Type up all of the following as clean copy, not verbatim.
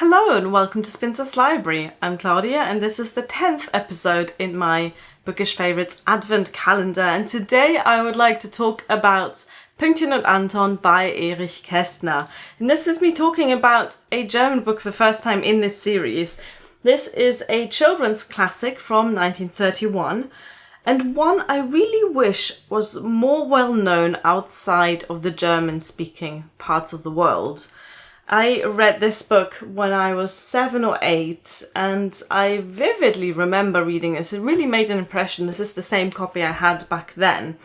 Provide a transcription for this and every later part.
Hello and welcome to Spinster's Library. I'm Claudia and this is the 10th episode in my Bookish Favourites Advent calendar, and today I would like to talk about Pünktchen und Anton by Erich Kästner. And this is me talking about a German book the first time in this series. This is a children's classic from 1931 and one I really wish was more well known outside of the German-speaking parts of the world. I read this book when I was 7 or 8 and I vividly remember reading this. It really made an impression. This is the same copy I had back then.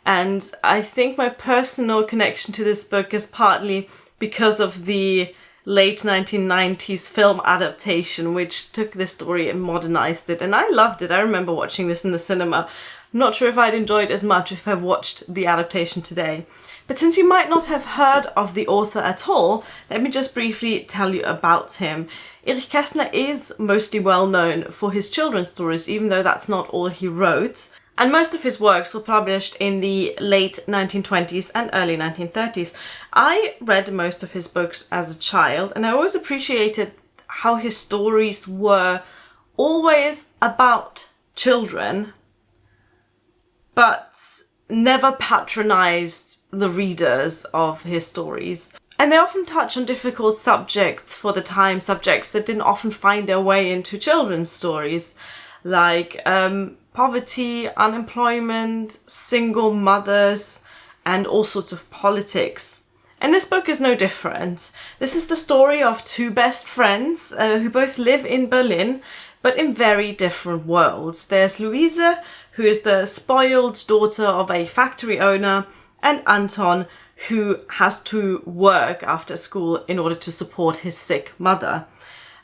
And I think my personal connection to this book is partly because of the late 1990s film adaptation, which took this story and modernized it. And I loved it. I remember watching this in the cinema. I'm not sure if I'd enjoy it as much if I've watched the adaptation today. But since you might not have heard of the author at all, let me just briefly tell you about him. Erich Kästner is mostly well known for his children's stories, even though that's not all he wrote. And most of his works were published in the late 1920s and early 1930s. I read most of his books as a child, and I always appreciated how his stories were always about children, but never patronized the readers of his stories. And they often touch on difficult subjects for the time, subjects that didn't often find their way into children's stories, like poverty, unemployment, single mothers, and all sorts of politics. And this book is no different. This is the story of two best friends who both live in Berlin, but in very different worlds. There's Louise, who is the spoiled daughter of a factory owner, and Anton, who has to work after school in order to support his sick mother.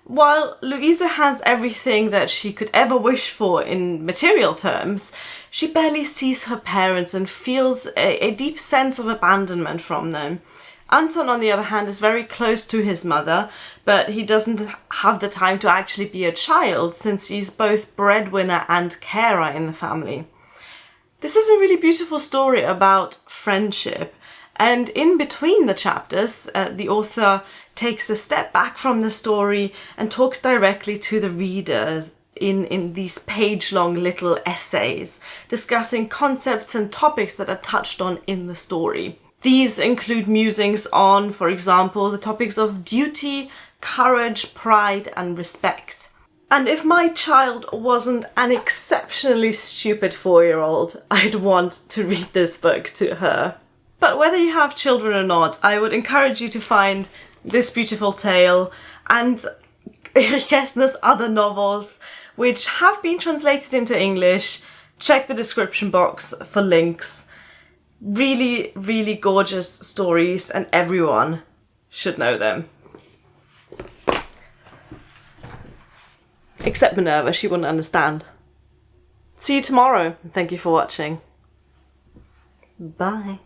While Louise has everything that she could ever wish for in material terms, she barely sees her parents and feels a deep sense of abandonment from them. Anton, on the other hand, is very close to his mother, but he doesn't have the time to actually be a child since he's both breadwinner and carer in the family. This is a really beautiful story about friendship, and in between the chapters, the author takes a step back from the story and talks directly to the readers in these page-long little essays, discussing concepts and topics that are touched on in the story. These include musings on, for example, the topics of duty, courage, pride, and respect. And if my child wasn't an exceptionally stupid 4-year-old, I'd want to read this book to her. But whether you have children or not, I would encourage you to find this beautiful tale and Erich Kästner's other novels, which have been translated into English. Check the description box for links. Really, really gorgeous stories, and everyone should know them. Except Minerva, she wouldn't understand. See you tomorrow, and thank you for watching. Bye.